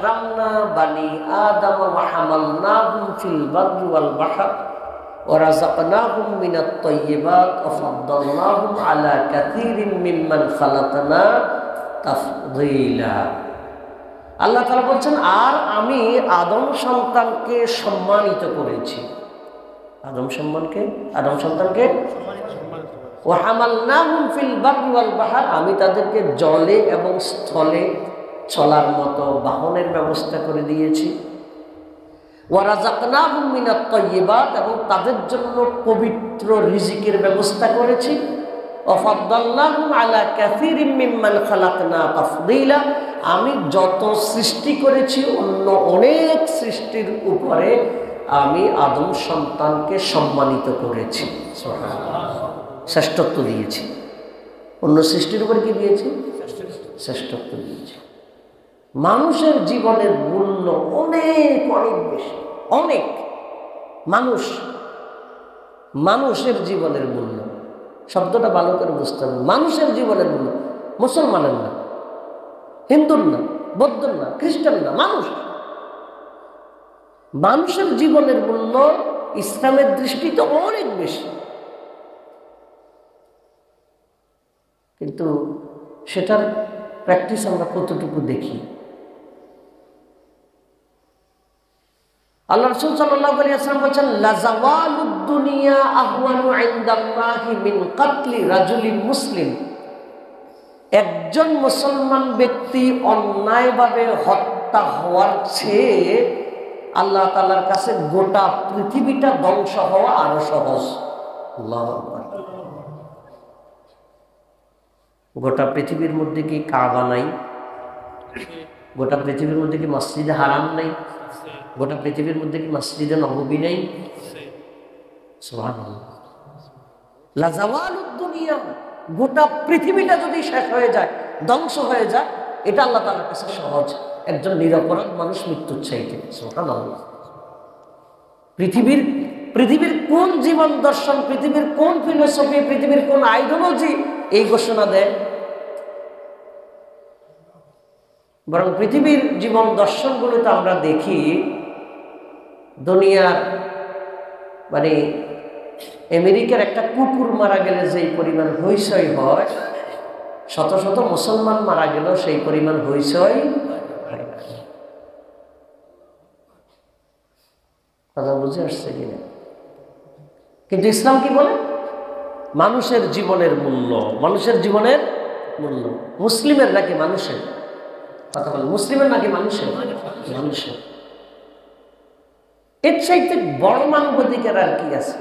কাররামনা বানি আদম ওয়া হামালনাহুম ফিল বাররি ওয়াল বাহর ওয়া রাযাকনাহুম মিনাত তাইয়্যিবাত ওয়া ফাদ্দালনাহুম আলা কাসীরিম মিম্মান খালাকনা তাফদীলা। আল্লাহ তাআলা বলছেন, আর আমি আদম সন্তানকে সম্মানিত করেছি। আদম সন্তানকে ওয়া হামালনাহুম ফিল বাররি ওয়াল বাহর, আমি তাদেরকে জলে এবং স্থলে চলার মতো বাহনের ব্যবস্থা করে দিয়েছি। ওয়া রাযাকনাহুম মিনাত তাইয়্যিবাত, এবং তাদের জন্য পবিত্র রিজিকের ব্যবস্থা করেছি। ওয়া ফাদ্দালনাহুম আলা কাসীরিম মিম্মান খালাকনা তাফদীলা, আমি যত সৃষ্টি করেছি অন্য অনেক সৃষ্টির উপরে আমি আদম সন্তানকে সম্মানিত করেছি, শ্রেষ্ঠত্ব দিয়েছি। অন্য সৃষ্টির উপর কি দিয়েছি? শ্রেষ্ঠত্ব দিয়েছি। মানুষের জীবনের মূল্য অনেক অনেক বেশি, অনেক। মানুষের জীবনের মূল্য, শব্দটা ভালো করে বুঝতে হবে। মানুষের জীবনের মূল্য, মুসলমানের না, হিন্দুর না, বৌদ্ধর না, খ্রিস্টান না, মানুষের জীবনের মূল্য ইসলামের দৃষ্টিতে অনেক বেশি। কিন্তু সেটার প্র্যাকটিস আমরা কতটুকু দেখি? আল্লাহ রাসূল সাল্লাল্লাহু আলাইহি ওয়াসাল্লাম বলেছেন, লা যাওয়ালুদ দুনিয়া আহওয়ানু ইনদাল্লাহি মিন কাতলি রাজুলিন মুসলিম। একজন মুসলমান ব্যক্তি অন্যায়ভাবে হত্যা হওয়ার চেয়ে আল্লাহ তাআলার কাছে গোটা পৃথিবীটা ধ্বংস হওয়া আরো সহজ। আল্লাহু আকবার। গোটা পৃথিবীর মধ্যে কি কাবা নাই? গোটা পৃথিবীর মধ্যে কি মসজিদে হারাম নাই? গোটা পৃথিবীর মধ্যে কি মসজিদে নববী নাই? সুবহানাল্লাহ। লা যাওয়ালুদ দুনিয়া, গোটা পৃথিবীটা যদি শেষ হয়ে যায়, ধ্বংস হয়ে যায়, এটা আল্লাহ তাআলার কাছে সহজ। একজন নিরপরাধ মানুষ মৃত্যুর চাইতে। সুবহানাল্লাহ। পৃথিবীর কোন জীবন দর্শন, পৃথিবীর কোন ফিলোসফি, পৃথিবীর কোন আইডিওলজি এই ঘোষণা দেয়? বরং পৃথিবীর জীবন দর্শনগুলোতে আমরা দেখি দুনিয়ার মানে আমেরিকার একটা কুকুর মারা গেলে যেই পরিমাণ হইচই হয়, শত শত মুসলমান মারা গেল সেই পরিমাণ হইচই হয় না। কথা বুঝে আসছে কিনা? কিন্তু ইসলাম কি বলে? মানুষের জীবনের মূল্য, মানুষের জীবনের মূল্য। মুসলিমের নাকি মানুষের? কথা বলে, মুসলিমের নাকি মানুষের? মানুষের। এর চাইতে বড় মানবাধিকার আর কি আছে?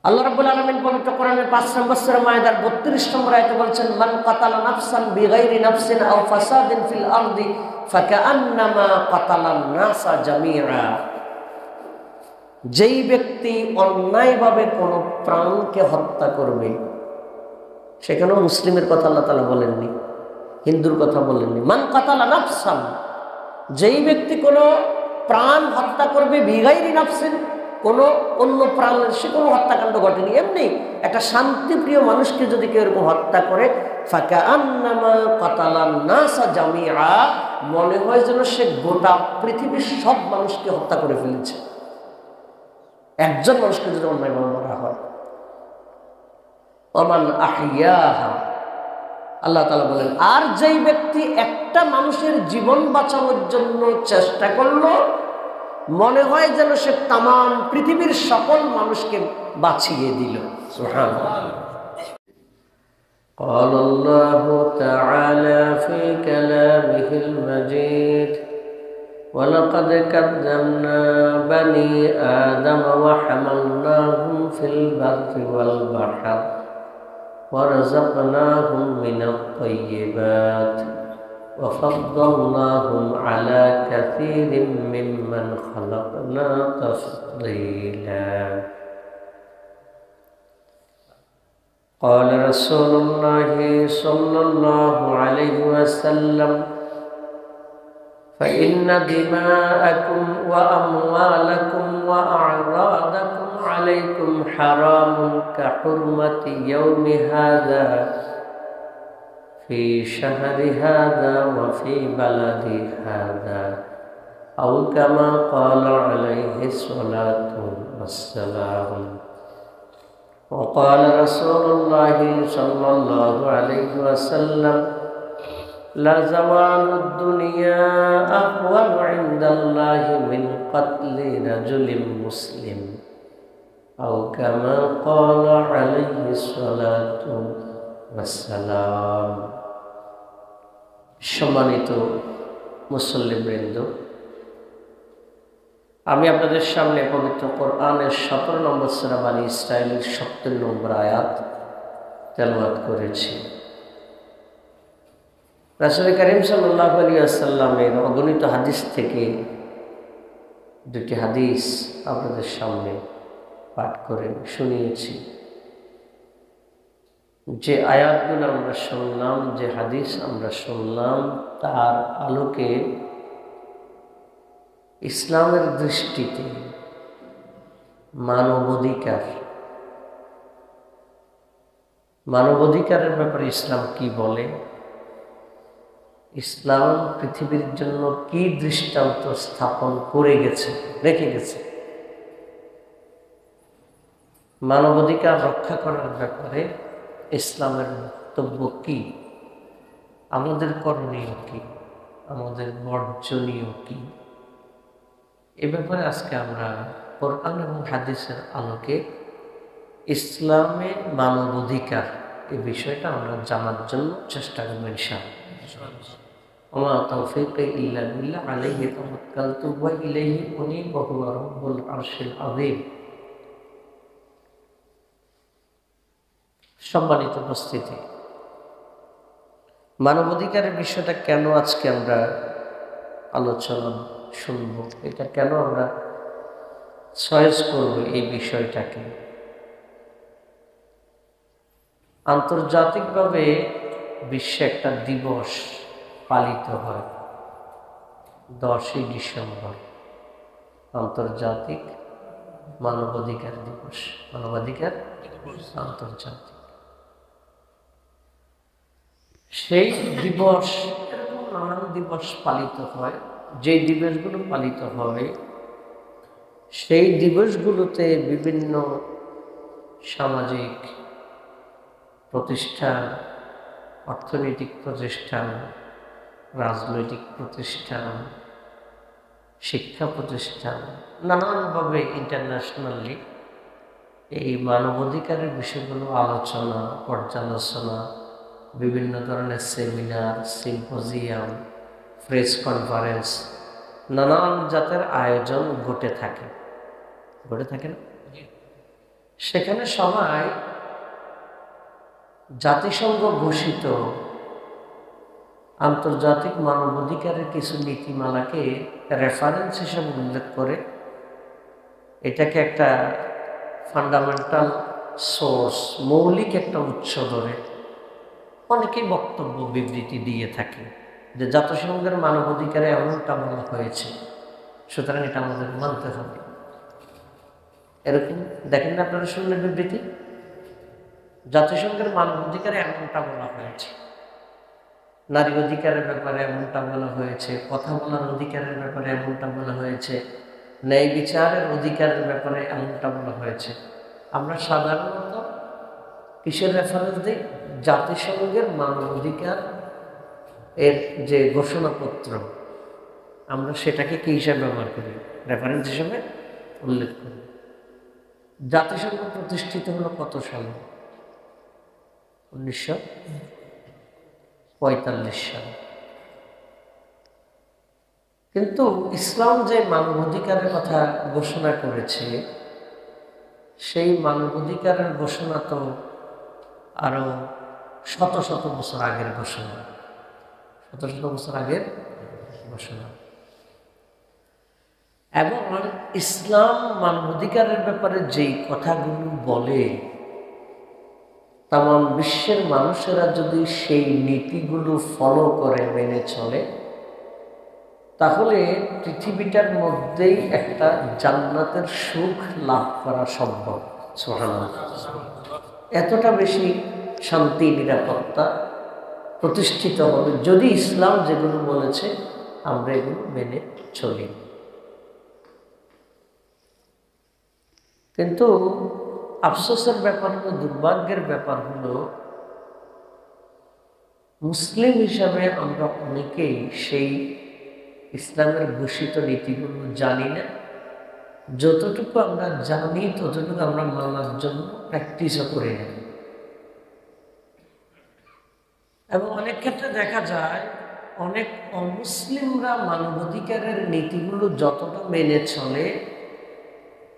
আল্লাহ রাব্বুল আলামিন পবিত্র কোরআনের 5 নম্বর সূরা মায়েদার 32 নম্বর আয়াতে বলেছেন, মান কাতালা নাফসান বিগাইরি নাফসিন আও ফাসাদিন ফিল আরদি ফাকাআন্নামা কাতালান নাসা জামিআ। যেই ব্যক্তি অন্যায়ভাবে কোনো প্রাণকে হত্যা করবে, সেখানেও মুসলিমের কথা আল্লাহ তাআলা বলেননি, হিন্দুর কথা বলেননি। মান কাতালা নাফসান, যেই ব্যক্তি কোনো প্রাণ হত্যা করবে, বিগাইরি নাফসিন, কোনো অন্য প্রাণের, সে কোনো হত্যাকাণ্ড ঘটেনি, এমনি একটা শান্তিপ্রিয় মানুষকে যদি কেউ এরকম হত্যা করে, ফাকাআন্নামা কাতালান নাসা জামিআ, মনে হয় যেন সে গোটা পৃথিবীর সব মানুষকে হত্যা করে ফেলেছে। একজন মানুষকে যদি অন্যায়ভাবে মারা হয়। ওমান আহইয়াহা, আল্লাহ তাআলা বলেন, আর যেই ব্যক্তি একটা মানুষের জীবন বাঁচানোর জন্য চেষ্টা করলো, মনে হয় যেন সে তাম পৃথিবীর সকল মানুষকে বাঁচিয়ে দিল। সুবহানাল্লাহ। قال الله تعالى في كلامه المجيد ولقد كذبنا بني آدم وحملناهم في البر والبحر ورزقناهم من الطيبات وفضلناهم على كثير ممن خلقنا تفضيلا. قال رسول الله صلى الله عليه وسلم فإن دماءكم وأموالكم وأعراضكم عليكم حرام كحرمة يوم هذا في شهر هذا وفي بلد هذا أو كما قال عليه الصلاة والسلام. وقال رسول الله صلى الله عليه وسلم لزوال الدنيا أهون عند الله من قتل رجل مسلم أو كما قال عليه الصلاة والسلام. সম্মানিত মুসল্লিবৃন্দ, আমি আপনাদের সামনে পবিত্র কোরআনের 17 নম্বর সূরা বনী ইসরাঈলের 70 নম্বর আয়াত তেলাওয়াত করেছি। রাসূল করিম সাল্লাল্লাহু আলাইহি ওয়াসাল্লামের অগণিত হাদিস থেকে দুটি হাদিস আপনাদের সামনে পাঠ করে শুনিয়েছি। যে আয়াতগুলো আমরা শুনলাম, যে হাদিস আমরা শুনলাম, তার আলোকে ইসলামের দৃষ্টিতে মানবাধিকারের ব্যাপারে ইসলাম কি বলে, ইসলাম পৃথিবীর জন্য কি দৃষ্টান্ত স্থাপন করে গেছে, রেখে গেছে, মানবাধিকার রক্ষা করার ব্যাপারে ইসলামের বক্তব্য কি, আমাদের করণীয় কি, আমাদের বর্জনীয় কি, এ ব্যাপারে আজকে আমরা কোরআন এবং হাদিসের আলোকে ইসলামে মানবাধিকার এই বিষয়টা আমরা জানার জন্য চেষ্টা করব ইনশাআল্লাহ। ওমা তাওফীকি ইল্লা বিল্লাহ আলাইহি তাওয়াক্কালতু ওয়া ইলাইহি উনীব ওয়া হুয়া রাব্বুল আরশিল আযীম। সম্মানিত উপস্থিতি, মানবাধিকারের বিষয়টা কেন আজকে আমরা আলোচনা শুনব, এটা কেন আমরা চয়েস করব এই বিষয়টাকে। আন্তর্জাতিকভাবে বিশ্বে একটা দিবস পালিত হয় 10ই ডিসেম্বর, আন্তর্জাতিক মানবাধিকার দিবস, মানবাধিকার আন্তর্জাতিক। সেই দিবস, এরকম নানান দিবস পালিত হয়। যেই দিবসগুলো পালিত হয় সেই দিবসগুলোতে বিভিন্ন সামাজিক প্রতিষ্ঠান, অর্থনৈতিক প্রতিষ্ঠান, রাজনৈতিক প্রতিষ্ঠান, শিক্ষা প্রতিষ্ঠান নানানভাবে ইন্টারন্যাশনালি এই মানবাধিকারের বিষয়গুলো আলোচনা, পর্যালোচনা, বিভিন্ন ধরনের সেমিনার, সিম্পোজিয়াম, প্রেস কনফারেন্স, নানান জাতের আয়োজন ঘটে থাকে না? সেখানে সবাই জাতিসংঘ ঘোষিত আন্তর্জাতিক মানবাধিকারের কিছু নীতিমালাকে রেফারেন্স হিসেবে উল্লেখ করে এটাকে একটা ফান্ডামেন্টাল সোর্স, মৌলিক একটা উৎস ধরে অনেকেই বক্তব্য বিবৃতি দিয়ে থাকে যে জাতিসংঘের মানবাধিকারে এমনটা বলা হয়েছে, সুতরাং এটা আমাদের মানতে হবে। এরকম দেখেন না আপনারা, শুনলেন বিবৃতি, জাতিসংঘের মানবাধিকারে এমনটা বলা হয়েছে, নারী অধিকারের ব্যাপারে এমনটা বলা হয়েছে, কথা বলার অধিকারের ব্যাপারে এমনটা বলা হয়েছে, ন্যায় বিচারের অধিকারের ব্যাপারে এমনটা বলা হয়েছে। আমরা সাধারণত কিসের রেফারেন্স দিই? জাতিসংঘের মানবাধিকার এর যে ঘোষণাপত্র, আমরা সেটাকে কি হিসাবে ব্যবহার করি? রেফারেন্স হিসেবে উল্লেখ করি। জাতিসংঘ প্রতিষ্ঠিত হলো কত সালে? 1945 সালে। কিন্তু ইসলাম যে মানবাধিকারের কথা ঘোষণা করেছে, সেই মানবাধিকারের ঘোষণা তো আরো শত শত বছর আগের ঘোষণা, শত শত বছর আগের ঘোষণা। এবং ইসলাম মানবাধিকারের ব্যাপারে যেই কথাগুলো বলে, তাম বিশ্বের মানুষেরা যদি সেই নীতিগুলো ফলো করে, মেনে চলে, তাহলে পৃথিবীটার মধ্যেই একটা জান্নাতের সুখ লাভ করা সম্ভব। সুবহানাল্লাহ। এতটা বেশি শান্তি, নিরাপত্তা প্রতিষ্ঠিত হবে যদি ইসলাম যেগুলো বলেছে আমরা এগুলো মেনে চলি। কিন্তু আফসোসের ব্যাপার হলো, দুর্ভাগ্যের ব্যাপার হলো, মুসলিম হিসাবে আমরা অনেকেই সেই ইসলামের ঘোষিত নীতিগুলো জানি না। যতটুকু আমরা জানি ততটুকু আমরা মানার জন্য প্র্যাকটিসও করি না। এবং অনেক ক্ষেত্রে দেখা যায় অনেক অমুসলিমরা মানবাধিকারের নীতিগুলো যতটা মেনে চলে,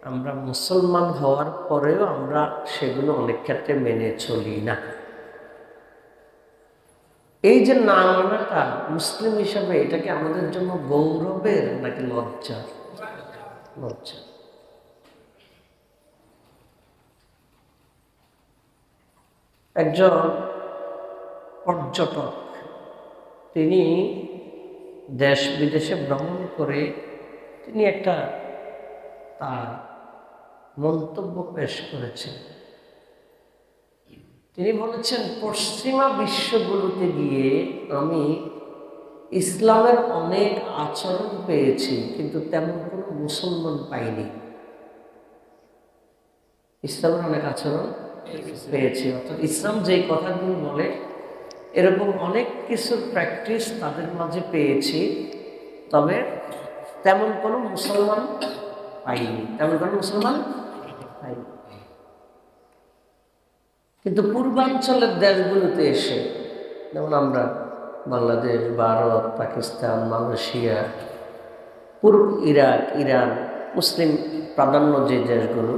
আমরা মুসলমান হওয়ার পরেও আমরা সেগুলো অনেক ক্ষেত্রে মেনে চলি না। এই যে না মানাটা মুসলিম হিসাবে, এটা কি আমাদের জন্য গৌরবের নাকি লজ্জা? লজ্জা। একজন পর্যটক, তিনি দেশ বিদেশে ভ্রমণ করে তিনি একটা তার মন্তব্য পেশ করেছেন। তিনি বলেছেন, পশ্চিমা বিশ্বগুলোতে গিয়ে আমি ইসলামের অনেক আচরণ পেয়েছি, কিন্তু তেমন কোনো মুসলমান পাইনি। ইসলামের অনেক আচরণ পেয়েছি, অর্থাৎ ইসলাম যেই কথাগুলো বলে এরকম অনেক কিছুর প্র্যাকটিস তাদের মাঝে পেয়েছি, তবে তেমন কোনো মুসলমান পাইনি, তেমন কোনো মুসলমান পাইনি। কিন্তু পূর্বাঞ্চলের দেশগুলোতে এসে, যেমন আমরা বাংলাদেশ, ভারত, পাকিস্তান, মালয়েশিয়া, পূর্ব ইরাক, ইরান, মুসলিম প্রাধান্য যে দেশগুলো,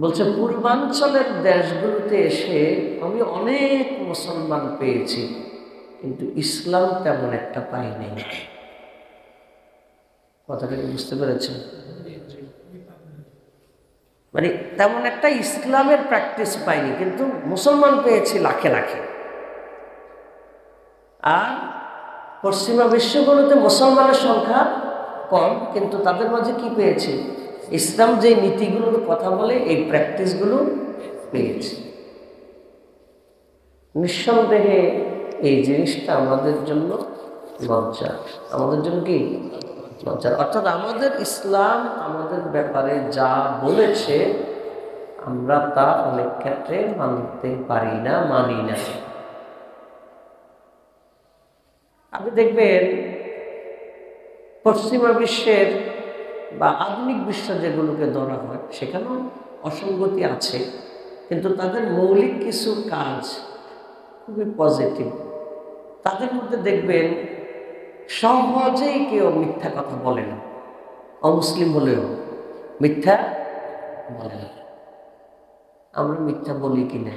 বলছে পূর্বাঞ্চলের দেশগুলোতে এসে আমি অনেক মুসলমান পেয়েছি, কিন্তু ইসলাম তেমন একটা পাইনি। কথাটা কি বুঝতে পেরেছেন? মানে তেমন একটা ইসলামের প্র্যাকটিস পাইনি, কিন্তু মুসলমান পেয়েছি লাখে লাখে। আর পশ্চিমা বিশ্বগুলোতে মুসলমানের সংখ্যা কম, কিন্তু তাদের মাঝে কি পেয়েছি? ইসলাম যে নীতিগুলোর কথা বলে এই প্র্যাকটিসগুলো পেয়েছি। নিঃসন্দেহে এই জিনিসটা আমাদের জন্য লজ্জা, আমাদের জন্য কি লজ্জা। অর্থাৎ আমাদের ইসলাম আমাদের ব্যাপারে যা বলেছে আমরা তা অনেক ক্ষেত্রে মানতে পারি না, মানি না। আপনি দেখবেন পশ্চিমা বিশ্বের বা আধুনিক বিশ্ব যেগুলোকে ধরা হয় সেখানেও অসঙ্গতি আছে, কিন্তু তাদের মৌলিক কিছু কাজ খুবই পজিটিভ। তাদের মধ্যে দেখবেন সহজেই কেউ মিথ্যা কথা বলে না, অমুসলিম হলেও মিথ্যা বলে না। আমরা মিথ্যা বলি কিনা?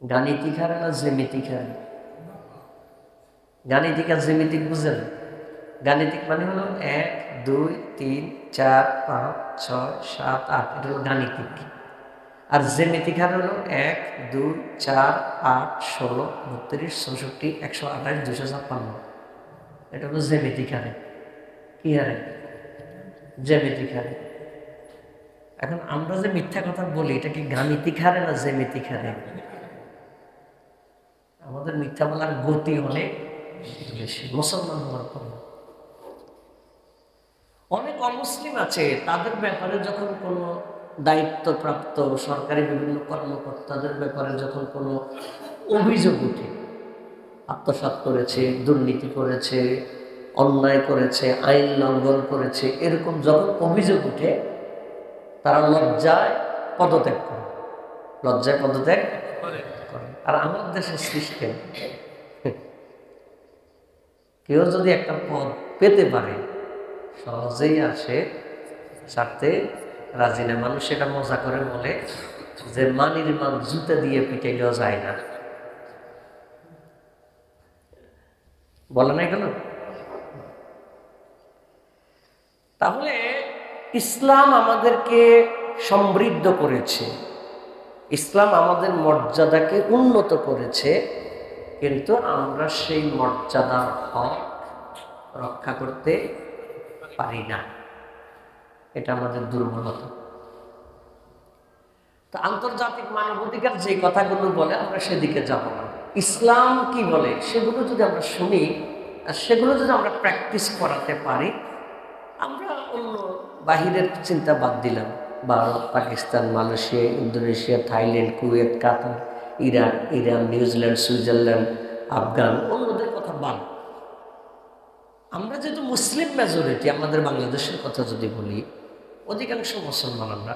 গাণিতিক হারে না জ্যামিতিক হারে? গাণিতিক আর জ্যামিতিক বুঝেন? গাণিতিক মানে হলো 1 2 3 4 5 6 7 8, এটা হলো গাণিতিক। আর জ্যামিতিক হার হলো 1 2 4 8 16 32 64 128 256, এটা হলো জ্যামিতিক হারে। কি হারে? জ্যামিতিক হারে। এখন আমরা যে মিথ্যা কথা বলি এটা কি গাণিতিক হারে না জ্যামিতিক হারে? আমাদের মিথ্যা বলার গতি অনেক বেশি মুসলমান হওয়ার পর। অনেক অমুসলিম আছে, তাদের ব্যাপারে যখন কোনো দায়িত্বপ্রাপ্ত সরকারি বিভিন্ন কর্মকর্তাদের ব্যাপারে যখন কোনো অভিযোগ উঠে, আত্মসাৎ করেছে, দুর্নীতি করেছে, অন্যায় করেছে, আইন লঙ্ঘন করেছে, এরকম যখন অভিযোগ উঠে তারা লজ্জায় পদত্যাগ করে, লজ্জায় পদত্যাগ করে। আর আমার দেশের সিস্টেম, কেউ যদি একটা পদ পেতে পারে সহজেই আসে ছাড়তে রাজি না। মানুষ এটা মজা করে বলে যে মানির মান জুতা দিয়ে পিটাইলেও যায় না, বলে না কেন? তাহলে ইসলাম আমাদেরকে সমৃদ্ধ করেছে, ইসলাম আমাদের মর্যাদাকে উন্নত করেছে, কিন্তু আমরা সেই মর্যাদার হক রক্ষা করতে পারি না। এটা আমাদের দুর্বলতা। তো আন্তর্জাতিক মানবাধিকার যে কথাগুলো বলে আমরা সেদিকে যাব না। ইসলাম কি বলে সেগুলো যদি আমরা শুনি আর সেগুলো যদি আমরা প্র্যাকটিস করাতে পারি, আমরা অন্য বাহিরের চিন্তা বাদ দিলাম, Bharat, Pakistan, Malaysia, Indonesia, Thailand, Kuwait, Qatar, Iraq, Iran, New Zealand, Switzerland, Afghan, অন্যদের কথা বাদ। আমরা যেহেতু মুসলিম মেজরিটি, আমাদের বাংলাদেশের কথা যদি বলি, অধিকাংশ মুসলমান আমরা,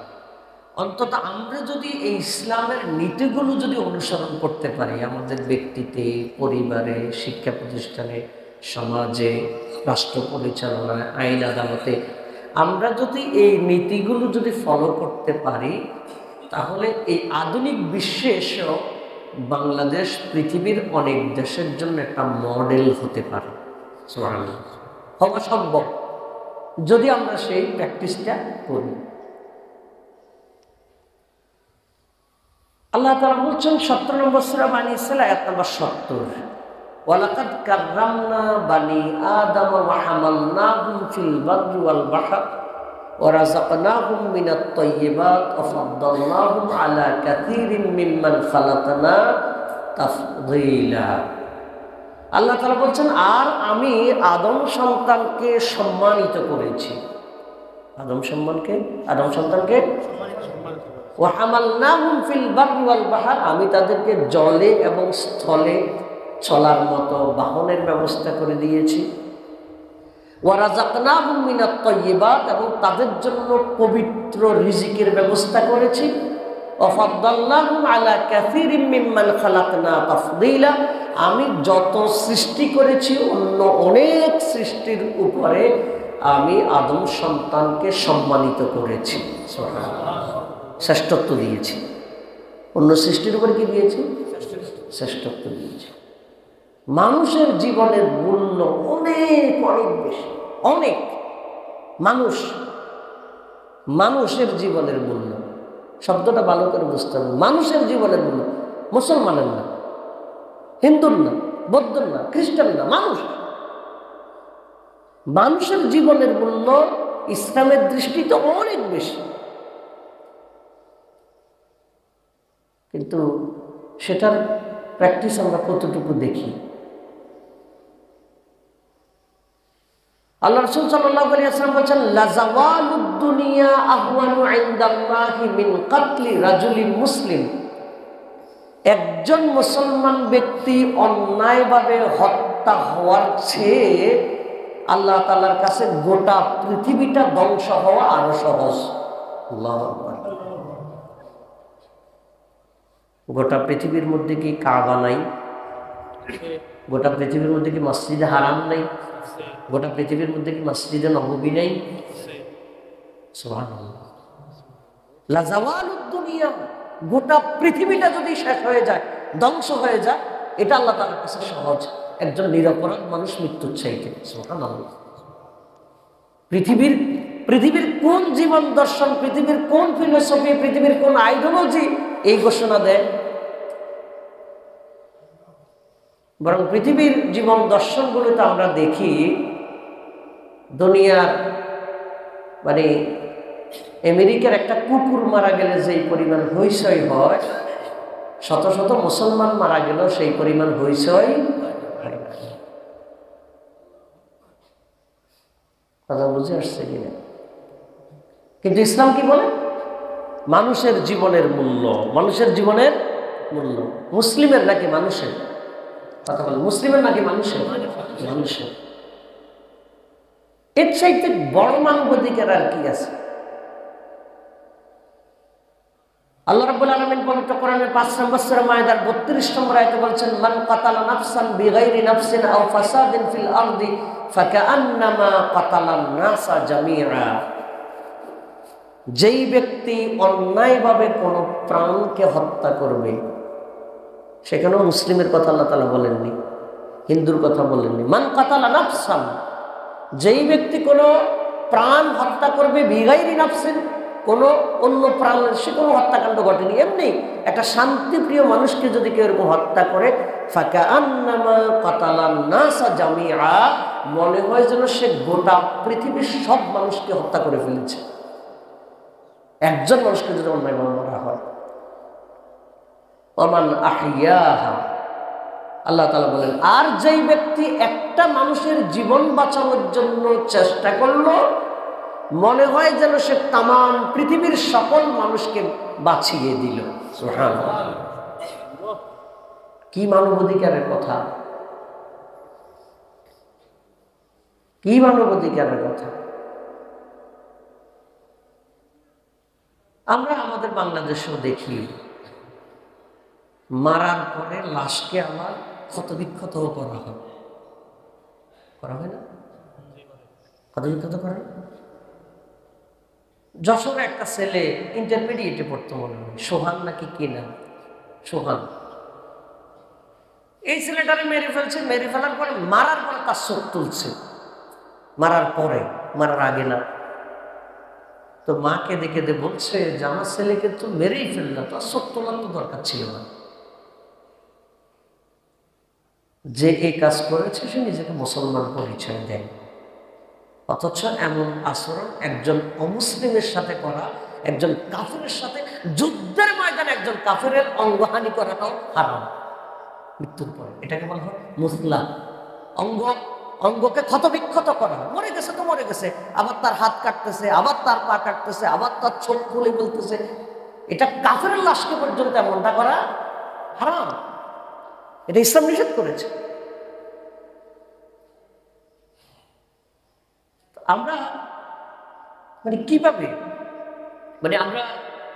অন্তত আমরা যদি এই ইসলামের নীতিগুলো যদি অনুসরণ করতে পারি আমাদের ব্যক্তিতে, পরিবারে, শিক্ষা প্রতিষ্ঠানে, সমাজে, রাষ্ট্র পরিচালনায়, আইন আদালতে, আমরা যদি এই নীতিগুলো যদি ফলো করতে পারি, তাহলে এই আধুনিক বিশ্বে এসেও বাংলাদেশ পৃথিবীর অনেক দেশের জন্য একটা মডেল হতে পারে। হওয়া সম্ভব যদি আমরা সেই প্র্যাকটিসটা করি। আল্লাহ তাআলা বলছেন 17 নম্বর সূরা বানী ইসরাঈল আয়াত নম্বর 70, ওয়ালাকাদ কাররামনা বানী আদম ওয়া হামালনাহুম ফিল বাররি ওয়াল বাহর ওয়া রাযাকনাহুম মিনাত তাইয়্যিবাত ওয়া ফাদ্দালনাহুম আলা কাসীরিন মিম্মান খালাকনা তাফদীলা। আল্লাহ তাআলা বলছেন, আর আমি আদম সন্তানকে সম্মানিত করেছি। আদম সন্তানকে ওয়া হামালনাহুম ফিল বাররি ওয়াল বাহর, আমি তাদেরকে জলে এবং স্থলে চলার মতো বাহনের ব্যবস্থা করে দিয়েছি। ওয়া রাযাকনাহুম মিনাত তাইয়্যিবাত, এবং তাদের জন্য পবিত্র রিজিকের ব্যবস্থা করেছি। ওয়া ফাদ্দালনাহুম আলা কাসীরিন মিম্মান খালাকনা তাফদীলা, আমি যত সৃষ্টি করেছি অন্য অনেক সৃষ্টির উপরে আমি আদম সন্তানকে সম্মানিত করেছি, শ্রেষ্ঠত্ব দিয়েছি। অন্য সৃষ্টির উপরে কি দিয়েছি? শ্রেষ্ঠত্ব দিয়েছি। মানুষের জীবনের মূল্য অনেক অনেক বেশি, অনেক। মানুষের জীবনের মূল্য, শব্দটা ভালো করে বুঝতে হবে। মানুষের জীবনের মূল্য, মুসলমানের না, হিন্দুর না, বৌদ্ধর না, খ্রিস্টান না, মানুষের জীবনের মূল্য ইসলামের দৃষ্টিতে অনেক বেশি। কিন্তু সেটার প্র্যাকটিস আমরা কতটুকু দেখি? আল্লাহ রাসূল সাল্লাল্লাহু আলাইহি ওয়াসাল্লাম বলেন, লাযাওয়ালুদ দুনিয়া আহওয়ানু ইনদাল্লাহি মিন কাতলি রাজুলিন মুসলিম, একজন মুসলমান ব্যক্তি অন্যায়ভাবে হত্যা হওয়ার চেয়ে আল্লাহ তাআলার কাছে গোটা পৃথিবীটা ধ্বংস হওয়া আরো সহজ। আল্লাহু আকবার। গোটা পৃথিবীর মধ্যে কি কাবা নাই? গোটা পৃথিবীর মধ্যে কি মসজিদে হারাম নাই? গোটা পৃথিবীর মধ্যে কি মসজিদে নববী নাই? সুবহানাল্লাহ। লাযাওয়ালুদ দুনিয়া, গোটা পৃথিবীটা যদি শেষ হয়ে যায়, ধ্বংস হয়ে যায়, এটা আল্লাহ তাআলার কাছে সহজ একজন নিরপরাধ মানুষ মৃত্যুর চাইতে। সুবহানাল্লাহ। পৃথিবীর কোন জীবন দর্শন, পৃথিবীর কোন ফিলোসফি, পৃথিবীর কোন আইডিওলজি এই ঘোষণা দেয়? বরং পৃথিবীর জীবন দর্শনগুলোতে আমরা দেখি দুনিয়ার মানে আমেরিকার একটা কুকুর মারা গেলে যেই পরিমাণ হইচই হয়, শত শত মুসলমান মারা গেল সেই পরিমাণ হইচই হয় না। কথা বুঝে আসছে কিনা? কিন্তু ইসলাম কি বলে? মানুষের জীবনের মূল্য, মানুষের জীবনের মূল্য। মুসলিমের নাকি মানুষের? কথা বলে, মুসলিমের নাকি মানুষের? মানুষের। এর চাইতে বড় মানবাধিকার আর কি আছে? আল্লাহ রাব্বুল আলামিন পবিত্র কোরআনের 5 নম্বর সূরা মায়েদার 32 নম্বর আয়াতে বলেছেন, মান কাতালা নাফসান বিগাইরি নাফসিন আও ফাসাদিন ফিল আরদি ফাকাআন্নামা কাতালান নাসা জামিআ, যেই ব্যক্তি অন্যায়ভাবে কোনো প্রাণকে হত্যা করবে, সেখানেও মুসলিমের কথা আল্লাহ তাআলা বলেননি, হিন্দুর কথা বলেননি। মান কাতালা নাফসান, যেই ব্যক্তি কোনো প্রাণ হত্যা করবে, বিগাইরি নাফসিন, কোনো অন্য প্রাণের, সে কোনো হত্যাকাণ্ড ঘটেনি, এমনি একটা শান্তিপ্রিয় মানুষকে যদি কেউ এরকম হত্যা করে, ফাকাআন্নামা কাতালান নাসা জামিআ, মনে হয় যেন সে গোটা পৃথিবীর সব মানুষকে হত্যা করে ফেলেছে। একজন মানুষকে যদি অন্যায়ভাবে মারা হয়। ওমান আহইয়াহা, আল্লাহ তাআলা বলেন, আর যেই ব্যক্তি একটা মানুষের জীবন বাঁচানোর জন্য চেষ্টা করলো, মনে হয় যেন সে তামাম পৃথিবীর সকল মানুষকে বাঁচিয়ে দিল। সুবহানাল্লাহ। কি মানবাধিকারের কথা, কি মানবাধিকারের কথা! আমরা আমাদের বাংলাদেশেও দেখি, মারার পরে লাশকে আবার ক্ষতবিক্ষত করা হয়, করা হয় না? ক্ষতবিক্ষত করা। যশোরে একটা ছেলে ইন্টারমিডিয়েটে পড়তো, মনে হয় সোহান নাকি কি নাম, সোহান। এই ছেলেটারে মেরে ফেলছে, মেরে ফেলার পরে মারার পরে তার চোখ তুলছে, মারার পরে, মারার আগে না। তো মাকে দেখে বলছে যে আমার ছেলেকে তো মেরেই ফেললাম, তো চোখ তোলার তো দরকার ছিল না। যে এই কাজ করেছে সে নিজেকে মুসলমান পরিচয় দেয়, অথচ এমন আচরণ একজন অমুসলিমের সাথে করা, একজন কাফেরের সাথে যুদ্ধের ময়দানে একজন কাফেরের অঙ্গহানি করাটাও হারাম মৃত্যুর পরে। এটাকে বলা হয় মুসলা। অঙ্গকে ক্ষতবিক্ষত করা, মরে গেছে তো মরে গেছে, আবার তার হাত কাটতেছে, আবার তার পা কাটতেছে, আবার তার চোখ খুলে বলতেছে, এটা কাফেরের লাশকে পর্যন্ত এমনটা করা হারাম। এটা ইসলাম নিষেধ করেছে। আমরা কিভাবে আমরা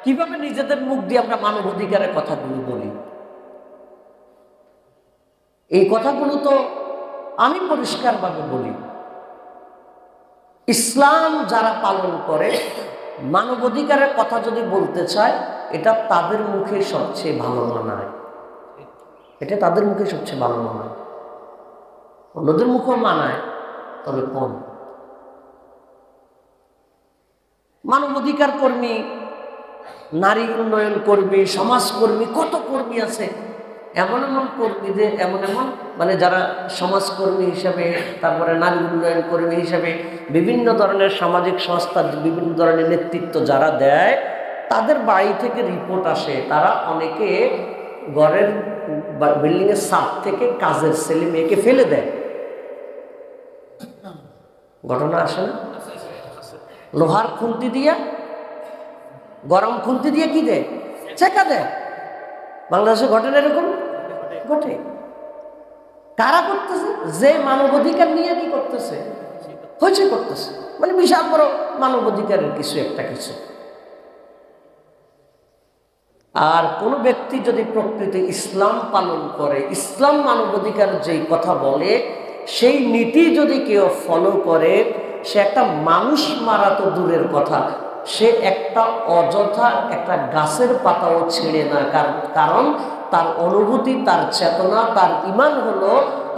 কিভাবে নিজেদের মুখ দিয়ে আমরা মানবাধিকারের কথাগুলো বলি? এই কথাগুলো তো আমি পরিষ্কারভাবে বলি, ইসলাম যারা পালন করে মানবাধিকারের কথা যদি বলতে চায়, এটা তাদের মুখে সবচেয়ে ভালো মানায়, এটা তাদের মুখে সবচেয়ে ভালো মানায়। অন্যদের মুখেও মানায়, তবে কম। মানবাধিকার কর্মী, নারী উন্নয়ন কর্মী, সমাজকর্মী, কত কর্মী আছে। এমন এমন কর্মীদের, এমন যারা সমাজকর্মী হিসাবে, তারপরে নারী উন্নয়ন কর্মী হিসাবে বিভিন্ন ধরনের সামাজিক সংস্থার বিভিন্ন ধরনের নেতৃত্ব যারা দেয়, তাদের বাড়ি থেকে রিপোর্ট আসে, তারা অনেকে ঘরের বিল্ডিংয়ের ছাদ থেকে কাজের ছেলে মেয়েকে ফেলে দেয়। ঘটনা আসে না? লোহার খুন্তি দিয়া, গরম খুন্তি দিয়ে কি দেয়, চেকা দেয়। বাংলাদেশে ঘটনা এরকম ঘটে। কারা করতেছে? যে মানবাধিকার নিয়ে কি করতেছে, হয়েছে করতেছে, বিশাল বড় মানবাধিকারের কিছু একটা কিছু। আর কোনো ব্যক্তি যদি প্রকৃত ইসলাম পালন করে, ইসলাম মানবাধিকার যেই কথা বলে সেই নীতি যদি কেউ ফলো করে, সে একটা মানুষ মারা তো দূরের কথা, সে একটা অযথা একটা গাছের পাতাও ছেড়ে না। কারণ তার অনুভূতি, তার চেতনা, তার ঈমান হলো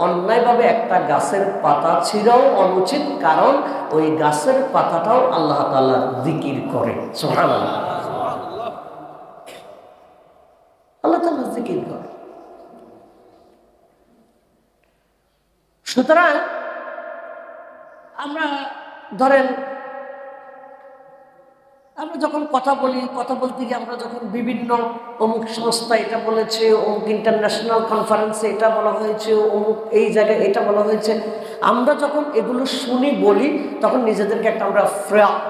অন্যায়ভাবে একটা গাছের পাতা ছিঁড়াও অনুচিত, কারণ ওই গাছের পাতাটাও আল্লাহ তাআলার জিকির করে। সুবহানাল্লাহ, আল্লাহ তাআলা জিকির করে। সুতরাং আমরা ধরেন, আমরা যখন কথা বলি, কথা বলতে গিয়ে আমরা যখন বিভিন্ন অমুক সংস্থা এটা বলেছে, অমুক ইন্টারন্যাশনাল কনফারেন্সে এটা বলা হয়েছে, অমুক এই জায়গায় এটা বলা হয়েছে, আমরা যখন এগুলো শুনি বলি, তখন নিজেদেরকে একটা আমরা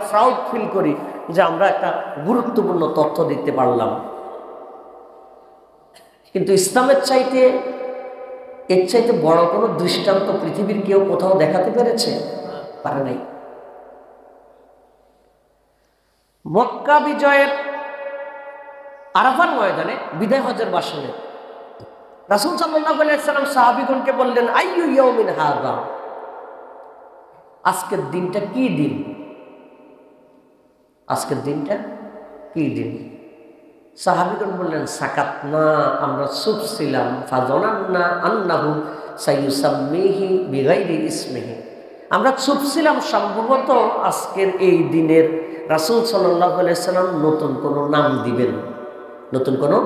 প্রাউড ফিল করি যে আমরা একটা গুরুত্বপূর্ণ তথ্য দিতে পারলাম। কিন্তু ইসলামের চাইতে, এর চাইতে বড় কোনো দৃষ্টান্ত পৃথিবীর কেউ কোথাও দেখাতে পেরেছে? পারে নাই। মক্কা বিজয়ের আরাফার ময়দানে বিদায় হজের ভাষণে রাসূল সাল্লাল্লাহু আলাইহি ওয়াসাল্লাম সাহাবীগণকে বললেন, আইয়ু ইয়াউমিন হাযা, আজকের দিনটা কি দিন? আজকের দিনটা কি দিন? সাহাবীগণ বললেন, সাকাতনা, আমরা চুপ ছিলাম, ফাযানান্না আন্নাহু সাইয়ুসাম্মিহি বিগাইরি ইসমিহি, আমরা চুপ ছিলাম, সম্ভবত আজকের এই দিনের রাসূল সাল্লাল্লাহু আলাইহি ওয়াসাল্লাম নতুন কোনো নাম দিবেন, নতুন কোনো।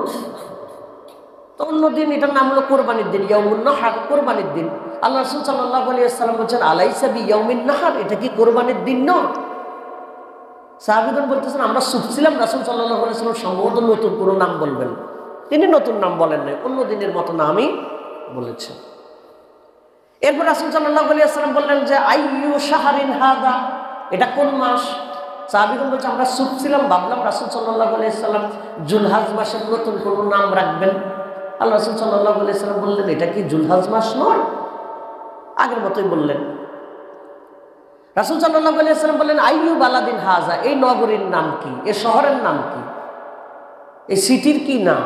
তো অন্যদিন এটার নাম হলো কোরবানির দিন, ইয়াউমুন নাহর, কোরবানির দিন। আল্লাহ রাসূল সাল্লাল্লাহু আলাইহি ওয়াসাল্লাম বলছেন, আলাইসা বিয়াউমিন নাহর, এটা কি কোরবানির দিন নয়? সাহাবীগণ বলতেছেন, আমরা চুপ ছিলাম, রাসূল সাল্লাল্লাহু আলাইহি ওয়াসাল্লাম সম্ভবত নতুন কোনো নাম বলবেন। তিনি নতুন নাম বলেন নাই, অন্য দিনের মতো নামই বলেছেন। এরপর রাসূল সাল্লাল্লাহু আলাইহি ওয়াসাল্লাম বললেন যে আইয়ু শাহরিন হাদা, এটা কোন মাস? সাহাবীগণ বলছে আমরা চুপ ছিলাম, ভাবলাম রাসূল সাল্লাল্লাহু আলাইহি ওয়াসাল্লাম জুলহাজ মাসের নতুন কোন নাম রাখবেন। আল্লাহ রাসূল সাল্লাল্লাহু আলাইহি ওয়াসাল্লাম বললেন এটা কি জুলহাজ মাস নয়? আগের মতোই বললেন। রাসূল সাল্লাল্লাহু আলাইহি ওয়াসাল্লাম বললেন আইয়ু বালাদিন হাযা, এই নগরীর নাম কি, এই শহরের নাম কি, এই সিটির কি নাম?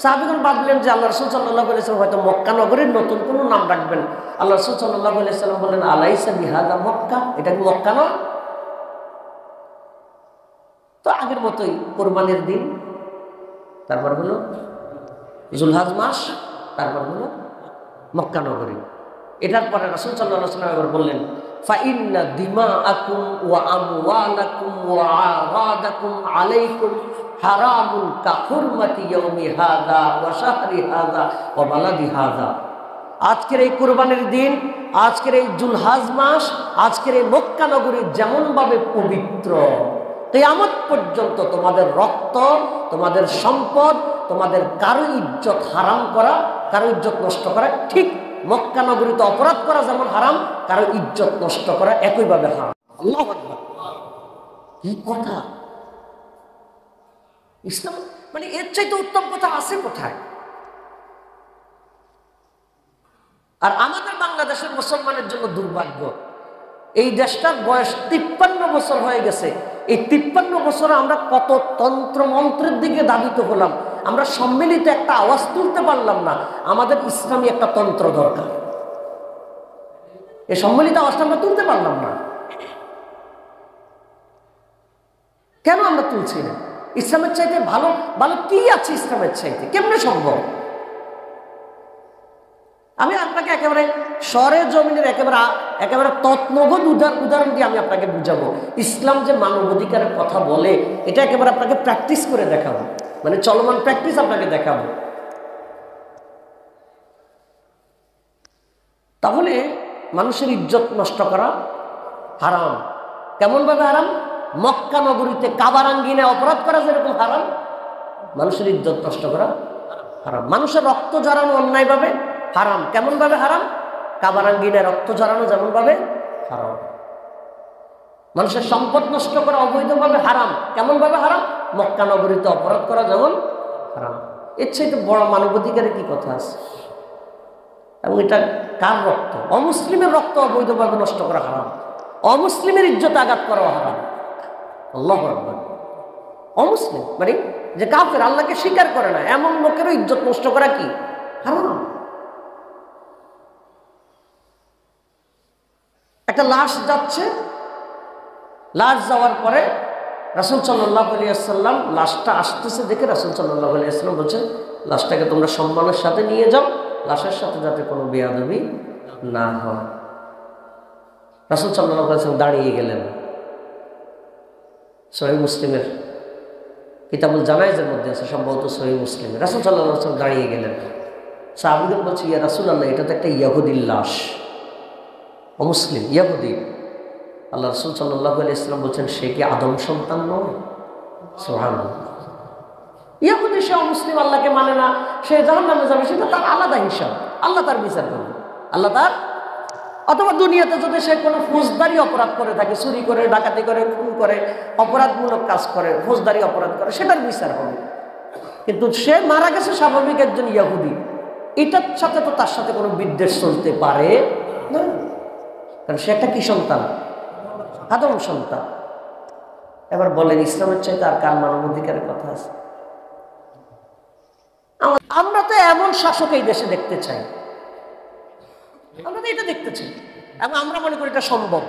সাহাবীগণ ভাবলেন যে আল্লাহ রাসূল সাল্লাল্লাহু আলাইহি ওয়াসাল্লাম হয়তো মক্কা নগরীর নতুন কোনো নাম রাখবেন। আল্লাহ রাসূল সাল্লাল্লাহু আলাইহি ওয়াসাল্লাম বললেন আলাইসা বিহাযা মক্কা, এটা কি মক্কা নয়? তো আগের মতোই কোরবানির দিন, তারপর হলো জুলহাজ মাস, তারপর হলো মক্কা নগরী। এটার পরে রাসূল সাল্লাল্লাহু আলাইহি ওয়াসাল্লাম আবার বললেন ফাইন্না দিমাআকুম ওয়া আমওয়ালাকুম ওয়া আরাদাকুম আলাইকুম হারামুন কাহুরমাতি ইয়াউমি হাযা ওয়া শাহরি হাযা ওয়া বালাদি হাযা। আজকের এই কুরবানির দিন, আজকের এই জুলহাজ মাস, আজকের এই মক্কা নগরী যেমন ভাবে পবিত্র, কিয়ামত পর্যন্ত তোমাদের রক্ত, তোমাদের সম্পদ, তোমাদের কারো ইজ্জত হারাম করা, কারো ইজ্জত নষ্ট করা ঠিক মক্কা নগরীতে অপরাধ করা যেমন হারাম, কারো ইজ্জত নষ্ট করা একইভাবে হারাম। আল্লাহু আকবার, কি কথা! ইসলাম মানে এর চাইতে উত্তম কথা আছে কোথায়? আর আমাদের বাংলাদেশের মুসলমানের জন্য দুর্ভাগ্য, এই দেশটার বয়স 53 বছর হয়ে গেছে। এই 53 বছরে আমরা কত তন্ত্র মন্ত্রের দিকে ধাবিত হলাম, আমরা সম্মিলিত একটা আওয়াজ তুলতে পারলাম না। আমাদের ইসলামী একটা তন্ত্র দরকার, এই সম্মিলিত আওয়াজটা আমরা তুলতে পারলাম না। কেন আমরা তুলছি না? ইসলামের চাইতে ভালো ভালো কি আছে ইসলামের চাইতে? কেমনে সম্ভব? আমি আপনাকে একেবারে সরে জমিনের একেবারে তৎনগদ উদাহরণ দিয়ে আমি আপনাকে বুঝাবো। ইসলাম যে মানবাধিকারের কথা বলে এটা একেবারে আপনাকে প্র্যাকটিস করে দেখাবো, মানে চলমান প্র্যাকটিস আপনাকে দেখাবো। তাহলে মানুষের ইজ্জত নষ্ট করা হারাম। কেমন ভাবে হারাম? মক্কা নগরীতে কাবারাঙ্গিনায় অপরাধ করা যেরকম হারাম, মানুষের ইজ্জত নষ্ট করা হারাম। মানুষের রক্ত ঝরানো অন্যায় ভাবে হারাম। কেমন ভাবে হারাম? কাবারাঙ্গিনায় রক্ত ঝরানো যেমন ভাবে হারাম। মানুষের সম্পদ নষ্ট করা অবৈধভাবে হারাম। কেমন ভাবে হারাম? মক্কা নগরীতে অপরাধ করা যেমন হারাম। এর চাইতে বড় মানবাধিকারের কি কথা আছে? এবং এটা কার রক্ত? অমুসলিমের রক্ত অবৈধভাবে নষ্ট করা হারাম, অমুসলিমের ইজ্জত আঘাত করা হারাম। আল্লাহু আকবার। অমুসলিম মানে যে কাফের, আল্লাহকে স্বীকার করে না, এমন লোকেরও ইজ্জত নষ্ট করা কি হারাম। একটা লাশ যাচ্ছে, লাশ যাওয়ার পরে রাসূল সাল্লাল্লাহু আলাইহি ওয়াসাল্লাম লাশটা আসতেছে দেখে রাসূল সাল্লাল্লাহু আলাইহি ওয়াসাল্লাম বলছেন লাশটাকে তোমরা সম্মানের সাথে নিয়ে যাও, লাশের সাথে যাতে কোনো বেয়াদবি না হয়। রাসূল সাল্লাল্লাহু আলাইহি ওয়াসাল্লাম দাঁড়িয়ে গেলেন। সহিহ মুসলিমের কিতাবুল জানায়েজের মধ্যে আছে, সম্ভবত সহিহ মুসলিমে। রাসূল সাল্লাল্লাহু আলাইহি ওয়াসাল্লাম দাঁড়িয়ে গেলেন। সাহাবীদের বলছে ইয়া রাসূলুল্লাহ, এটা তো একটা ইহুদির লাশ, অমুসলিম ইহুদি। আল্লাহ রাসূল সাল্লাল্লাহু আলাইহি ওয়াসাল্লাম বলছেন সে কি আদম সন্তান নয়? সুবহানাল্লাহ। ইহুদি সে অমুসলিম, আল্লাহকে মানে না, সে জাহান্নামে যাবে, সেটা তার আলাদা হিসাব, আল্লাহ তার বিচার করবে, আল্লাহ তার। অথবা দুনিয়াতে যদি সে কোনো ফৌজদারি অপরাধ করে থাকে, চুরি করে, ডাকাতি করে, খুন করে, অপরাধমূলক কাজ করে, ফৌজদারি অপরাধ করে, সেটার বিচার হবে। কিন্তু সে মারা গেছে স্বাভাবিক একজন ইহুদি, এটার সাথে তো তার সাথে কোনো বিদ্বেষ চলতে পারে না, কারণ সে একটা কি সন্তান? আদম সন্তান। এবার বলেন ইসলামের চাইতে আর কার মানবাধিকারের কথা আছে? আমরা তো এমন শাসক এই দেশে দেখতে চাই, আমরা তো এটা দেখতে চাই, এবং আমরা মনে করি এটা সম্ভব।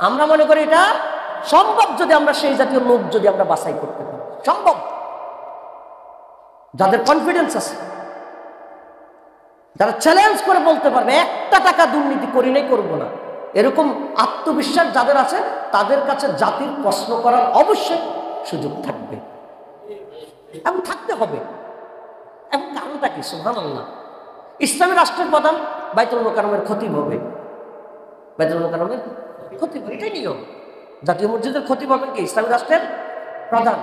আমরা মনে করি এটা সম্ভব যদি আমরা সেই জাতীয় লোক যদি আমরা বাছাই করতে পারি, সম্ভব। যাদের কনফিডেন্স আছে, যারা চ্যালেঞ্জ করে বলতে পারবে একটা টাকা দুর্নীতি করি নাই, করবো না, এরকম আত্মবিশ্বাস যাদের আছে, তাদের কাছে জাতির প্রশ্ন করার অবশ্যই সুযোগ থাকবে এবং থাকতে হবে। এবং কারণটা কি? সুবহানাল্লাহ, ইসলামী রাষ্ট্রের প্রধান বাইতুল মুকাররমের খতিব হবে, বাইতুল মুকাররমের খতিব, এটাই নিয়ম। জাতীয় মসজিদের খতিব হবেন কি? ইসলামী রাষ্ট্রের প্রধান।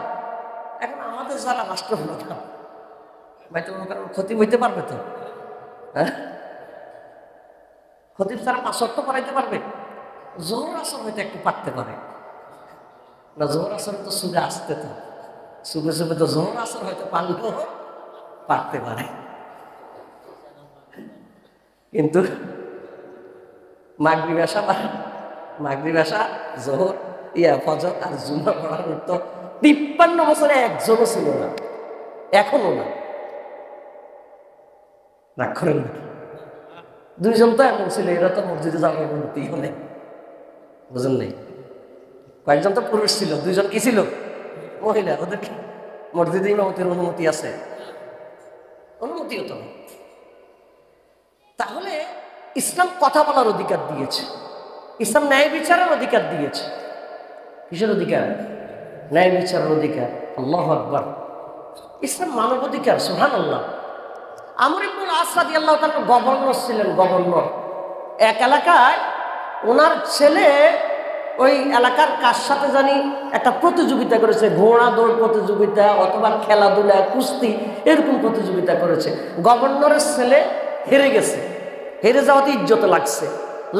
এখন আমাদের যারা রাষ্ট্রপ্রধান বাইতুল মুকাররমের খতিব হইতে পারবে তো? হ্যাঁ, খতিব স্যার 5 ওয়াক্ত পড়াইতে পারবে? জোহর আসর হয়তো একটু পারতে পারে না, জোহর আসর তো সুবে আসতে, তো সুবে সুবে তো জোহর আসর হয়তো পারলেও পারতে পারে, কিন্তু মাগরিব এশা জোহর ফজর আর জুমা পড়ানোর তো 53 বছরে একজনও ছিল না, এখনো না। রাগ করেন না, 2 জন তো এমন ছিল, এরা তো মসজিদে যাওয়ার অনুমতি হলে, বুঝেন নাই? কয়েকজন তো পুরুষ ছিল, 2 জন কি ছিল? মহিলা। ওদের মসজিদে ইমামতির অনুমতি আছে? অনুমতি হতো না। তাহলে ইসলাম কথা বলার অধিকার দিয়েছে, ইসলাম ন্যায় বিচারের অধিকার দিয়েছে। কিসের অধিকার? ন্যায় বিচারের অধিকার। আল্লাহু আকবার। ইসলাম মানব অধিকার। সুবহানাল্লাহ। আমর ইবনুল আস রাদিয়াল্লাহু তাআলা গভর্নর ছিলেন, গভর্নর। এক এলাকায় ওনার ছেলে ওই এলাকার কার সাথে জানি একটা প্রতিযোগিতা করেছে, ঘোড়া দৌড় প্রতিযোগিতা অথবা খেলাধুলা, কুস্তি, এরকম প্রতিযোগিতা করেছে। গভর্নরের ছেলে হেরে গেছে, হেরে যাওয়াতে ইজ্জত লাগছে,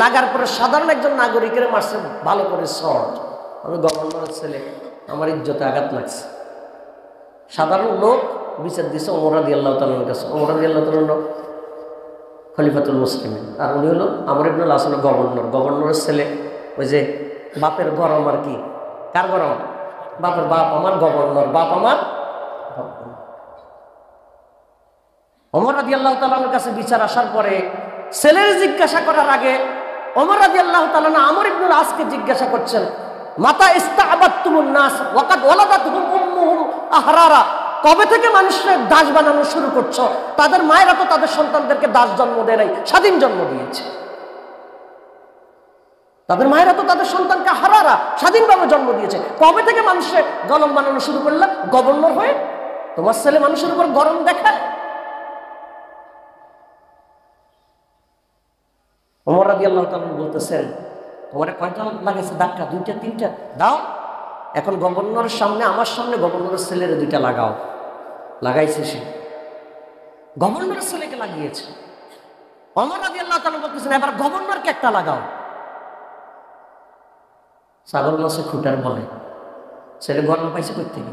লাগার পরে সাধারণ একজন নাগরিকের মারছে ভালো করে শর্ট। আমি গভর্নরের ছেলে, আমার ইজ্জতে আঘাত লাগছে। সাধারণ লোক বিচার দিচ্ছে ওমর রাদিয়াল্লাহু তাআলার কাছে। ওমর রাদিয়াল্লাহু তাআলা খলিফাতুল মুসলিমিন, আর উনি হলো আমর ইবনুল আস গভর্নর। গভর্নরের ছেলে, ওই যে বাপের গরম আর কি, কার গরম? বাপের বাপ আমার গভর্নর, বাপ আমার। ওমর রাদিয়াল্লাহু তাআলার কাছে বিচার আসার পরে ছেলের জিজ্ঞাসা করার আগে ওমর রাদিয়াল্লাহু তাআলা আমর ইবনুল আসকে জিজ্ঞাসা করছেন, মাতা ইস্তাআবাতুমুন নাস ওয়াকাদ ওয়ালাদাতুহুম উম্মুহুম আহরারা, কবে থেকে মানুষের দাস বানানো শুরু করছো? তাদের মায়েরা তো তাদের সন্তানদেরকে দাস জন্ম দেয় নাই, স্বাধীন জন্ম দিয়েছে। তাদের মায়েরা তো তাদের সন্তানকে হারারা স্বাধীনভাবে জন্ম দিয়েছে। কবে থেকে মানুষের গোলাম বানানো শুরু করলাম গভর্নর হয়ে? তোমার ছেলে মানুষের উপর গরম দেখায়। ওমর রাদিয়াল্লাহু তাআলা বলতেছেন, তোমার কয়টা লাগাইছে ধাক্কা? 2টা 3টা দাও। এখন গভর্নরের সামনে, আমার সামনে গভর্নরের ছেলের 2টা লাগাও। লাগাইছে সে, গভর্নরের ছেলেকে লাগিয়েছে। ওমর রাদিয়াল্লাহু তাআলা বলতেছেন, এবার গভর্নরকে একটা লাগাও। ছাগল মাসে খুঁটার বলে, ছেলে গরম পাইছে কই থেকে?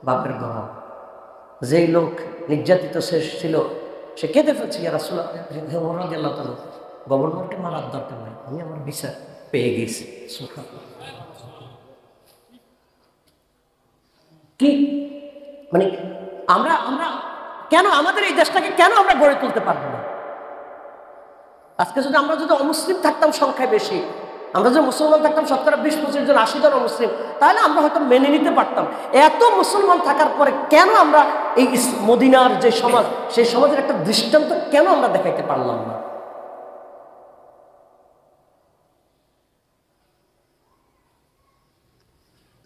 বাপের গরম। যেই লোক নির্যাতিত শেষ ছিল সে কেঁদে ফেলছে, ইয়া রাসূলুল্লাহ, ওমর রাদিয়াল্লাহু তাআলা গভর্নরকে মারার দরকার নাই, আমি আমার বিচার পেয়ে গেছি। কি মানে আমরা আমরা কেন আমাদের এই দেশটাকে কেন আমরা গড়ে তুলতে পারবো না? আজকে যদি আমরা অমুসলিম থাকতাম সংখ্যায় বেশি, আমরা যদি মুসলমান থাকতাম 70-20-25 জন 80 জন অমুসলিম, তাহলে আমরা হয়তো মেনে নিতে পারতাম। এত মুসলমান থাকার পরে কেন আমরা এই মদিনার যে সমাজ, সেই সমাজের একটা দৃষ্টান্ত কেন আমরা দেখাইতে পারলাম না?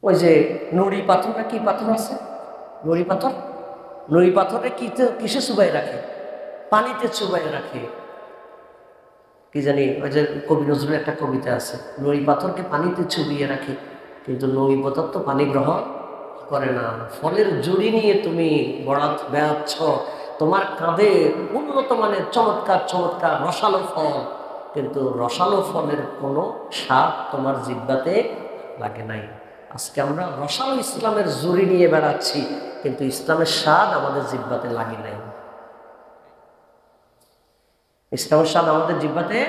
ওই যে নুড়ি পাথর না কি পাথর আছে, নুড়ি পাথর, নুড়ি পাথরে কিসে চুবাই রাখে? পানিতে চুবাই রাখে। কি জানি, ওই যে কবি নজরুলের একটা কবিতা আছে, নুড়ি পাথরকে পানিতে চুবিয়ে রাখে, কিন্তু নুড়ি পাথর তো পানি গ্রহণ করে না। ফলের জুড়ি নিয়ে তুমি বেড়াচ্ছ, তোমার কাঁধে উন্নত মানের চমৎকার চমৎকার রসালো ফল, কিন্তু রসালো ফলের কোনো স্বাদ তোমার জিহ্বাতে লাগে নাই। আজকে আমরা রসালো ইসলামের জুড়ি নিয়ে বেড়াচ্ছি, কিন্তু ইসলামের স্বাদ আমাদের জিহ্বাতে লাগে নাই। ইসলামের স্বাদ আমাদের জিহ্বাতে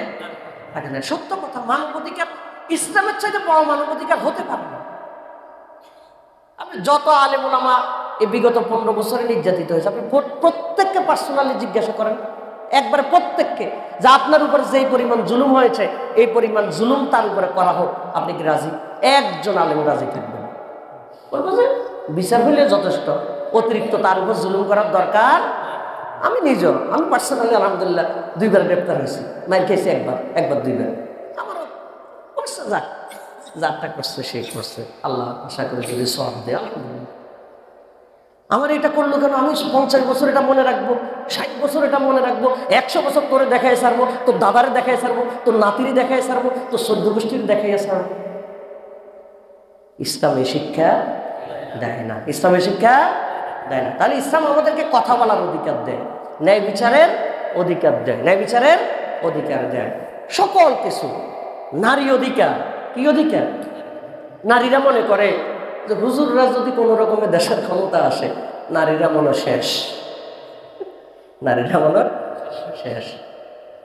লাগে না। সত্য কথা, মানবাধিকার ইসলামের চাইতে বড় মানবাধিকার হতে পারে না। আপনি যত আলেম ওলামা এই বিগত 15 বছরে নির্যাতিত হয়েছে, আপনি প্রত্যেককে পার্সোনালি জিজ্ঞাসা করেন, একবারে প্রত্যেককে, যে আপনার উপর যেই পরিমাণ জুলুম হয়েছে এই পরিমাণ জুলুম তার উপরে করা হোক, আপনি কি রাজি? একজন আলেম রাজি থাকবেন? বলবো যে বিচার হইলে যথেষ্ট, অতিরিক্ত তার উপর জুলুম করার দরকার। আমি পার্সোনালি আলহামদুলিল্লাহ 2বার গ্রেপ্তার হয়েছি, মাইর খেয়েছি একবার 2বার। আমারও করছে, যারটা করছে সে করছে, আল্লাহ আশা করে যদি সব দেয় আলহামদুলিল্লাহ। আমার এটা করলো কেন? আমি 50 বছর এটা মনে রাখবো, 60 বছর এটা মনে রাখবো, 100 বছর তোরে দেখাই ছাড়বো, তোর দাদারে দেখাই ছাড়বো, তোর নাতিরে দেখাই ছাড়বো, তোর 14 গোষ্ঠীর দেখাই ছাড়বো। ইসলামে শিক্ষা দেয় না, ইসলামের শিক্ষা দেয় না। তাহলে ইসলাম আমাদেরকে কথা বলার অধিকার দেয়, ন্যায় বিচারের অধিকার দেয়, ন্যায় বিচারের অধিকার দেয়, সকল কিছু। নারী অধিকার কি অধিকার? নারীরা মনে করে যে হুজুররা যদি কোনো রকমের দেশের ক্ষমতা আসে নারীরা মনে শেষ, নারীরা মনে শেষ।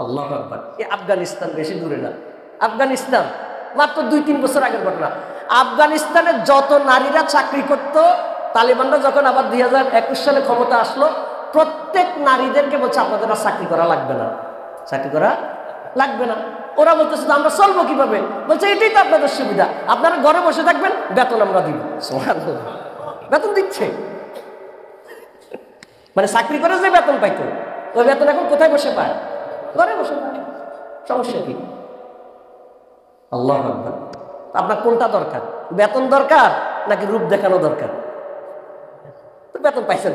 আল্লাহু আকবার। এই আফগানিস্তান বেশি দূরে না, আফগানিস্তান মাত্র 2-3 বছর আগের ঘটনা। আফগানিস্তানে যত নারীরা চাকরি করত, তালিবানরা যখন আবার 2021 সালে ক্ষমতা আসলো, প্রত্যেক নারীদেরকে বলছে আপনাদের আর চাকরি করা লাগবে না, চাকরি করা লাগবে না। ওরা বলতেছে আমরা চলবো কিভাবে? বলছে এটাই তো আপনাদের সুবিধা, আপনারা ঘরে বসে থাকবেন, বেতন আমরা দিব। সুবহানাল্লাহ, বেতন দিচ্ছে। মানে চাকরি করে যে বেতন পাইতো, ওই বেতন এখন কোথায় বসে পায়? ঘরে বসে পায়। সমস্যা কি? আল্লাহু আকবার। আপনার কোনটা দরকার? বেতন দরকার নাকি রূপ দেখানো দরকার? তো বেতন পাইছেন,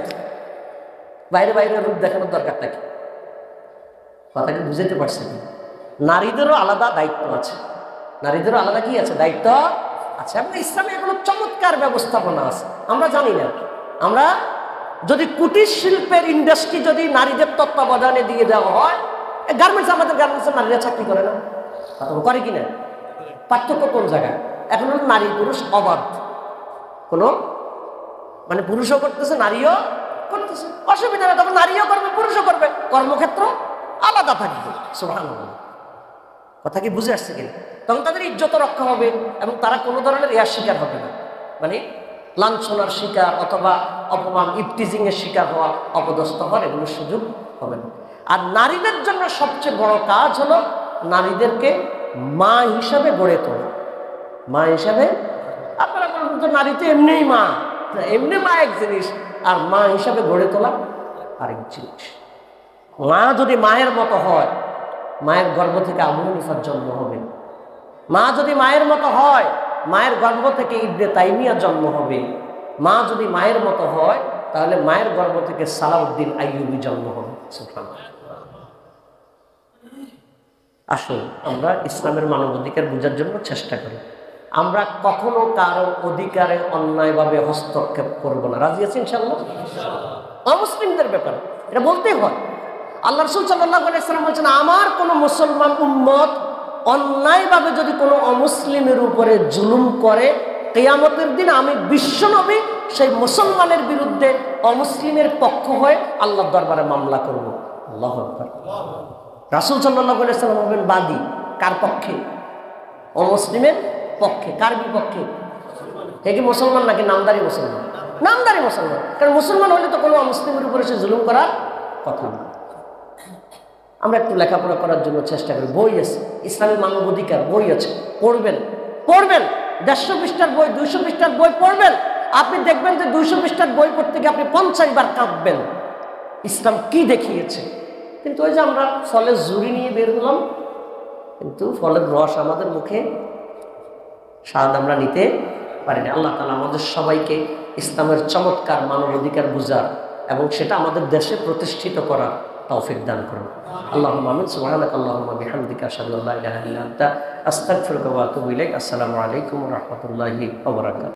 বাইরে বাইরে রূপ দেখানোর দরকারটা কি? কথা কি বুঝাইতে পারছেন? নারীদেরও আলাদা দায়িত্ব আছে, নারীদেরও আলাদা কি আছে? দায়িত্ব আছে। এবং ইসলামে এগুলো চমৎকার ব্যবস্থাপনা আছে, আমরা জানি না। আমরা যদি কুটির শিল্পের ইন্ডাস্ট্রি যদি নারীদের তত্ত্বাবধানে দিয়ে দেওয়া হয়, গার্মেন্টস, আমাদের গার্মেন্টসে নারীরা চাকরি করে না, করে কিনা? পার্থক্য কোন জায়গায়? এখন নারী পুরুষ অবাধ, কোনো মানে পুরুষও করতেছে নারীও করতেছে, অসুবিধা নেই। তখন নারীও করবে পুরুষও করবে, কর্মক্ষেত্র আলাদা থাকবে। সুবহানাল্লাহ, কথা কি বুঝে আসছে কিনা? তখন তাদের ইজ্জত রক্ষা হবে এবং তারা কোনো ধরনের এর শিকার হবে না, মানে লাঞ্ছনার শিকার অথবা অপমান ইফটিজিং এর শিকার হওয়া, অপদস্থ হওয়ার এগুলোর সুযোগ হবে না। আর নারীদের জন্য সবচেয়ে বড় কাজ হলো নারীদেরকে মা হিসাবে গড়ে তোলা। মা হিসাবে, আপনারা বলবেন তো নারী তো এমনিই মা, এমনি মা এক জিনিস, আর মা হিসাবে গড়ে তোলা আরেক জিনিস। মা যদি মায়ের মতো হয়, মায়ের গর্ভ থেকে আবু হানিফার জন্ম হবে। মা যদি মায়ের মতো হয়, মায়ের গর্ভ থেকে ইবনে তাইমিয়ার জন্ম হবে। মা যদি মায়ের মতো হয়, তাহলে মায়ের গর্ভ থেকে সালাউদ্দিন আইয়ুবী জন্ম হবে। আসুন আমরা ইসলামের মানবাধিকার বোঝার জন্য চেষ্টা করি। আমরা কখনো কারো অধিকারে অন্যায়ভাবে হস্তক্ষেপ করব না। রাজি আছি ইনশাআল্লাহ? অমুসলিমদের ব্যাপারে এটা বলতেই হয়। আল্লাহ রাসূল সাল্লাল্লাহু আলাইহি ওয়াসাল্লাম বলেছেন, আমার কোনো মুসলমান উম্মত অন্যায়ভাবে যদি কোনো অমুসলিমের উপরে জুলুম করে, কিয়ামতের দিন আমি বিশ্বনবী সেই মুসলমানের বিরুদ্ধে অমুসলিমের পক্ষ হয়ে আল্লাহর দরবারে মামলা করব। আল্লাহু আকবার। রাসূল সাল্লাল্লাহু আলাইহি ওয়াসাল্লাম হবেন বাদী। কার পক্ষে? অমুসলিমের পক্ষে। কার বিপক্ষে? হে কি মুসলমান নাকি নামদারি মুসলমান? নামদারি মুসলমান। কারণ মুসলমান হলে তো কোনো অমুসলিমের উপরে সে জুলুম করার কথা না। আমরা একটু লেখাপড়া করার জন্য চেষ্টা করি, বই আছে, ইসলামী মানবাধিকার বই আছে, পড়বেন পড়বেন। 150 পৃষ্ঠার বই, 200 পৃষ্ঠার বই পড়বেন, আপনি দেখবেন যে 200 পৃষ্ঠার বই পড়তে গিয়ে আপনি 50 বার কাঁদবেন ইসলাম কি দেখিয়েছে। কিন্তু ওই যে আমরা ফলের জুড়ি নিয়ে বের হলাম, কিন্তু ফলের রস আমাদের মুখে স্বাদ আমরা নিতে পারি না। আল্লাহ তাআলা আমাদের সবাইকে ইসলামের চমৎকার মানবাধিকার বুঝার এবং সেটা আমাদের দেশে প্রতিষ্ঠিত করার তৌফিক দান করুন। আল্লাহুম্মা আমিন। সুবহানাকাল্লাহুম্মা বিহামদিকা আশহাদু আল্লা ইলাহা ইল্লা আনতা আস্তাগফিরুকা ওয়া আতুবু ইলাইক। আসসালামু আলাইকুম ওয়া রাহমাতুল্লাহি ওয়া বারাকাতুহু।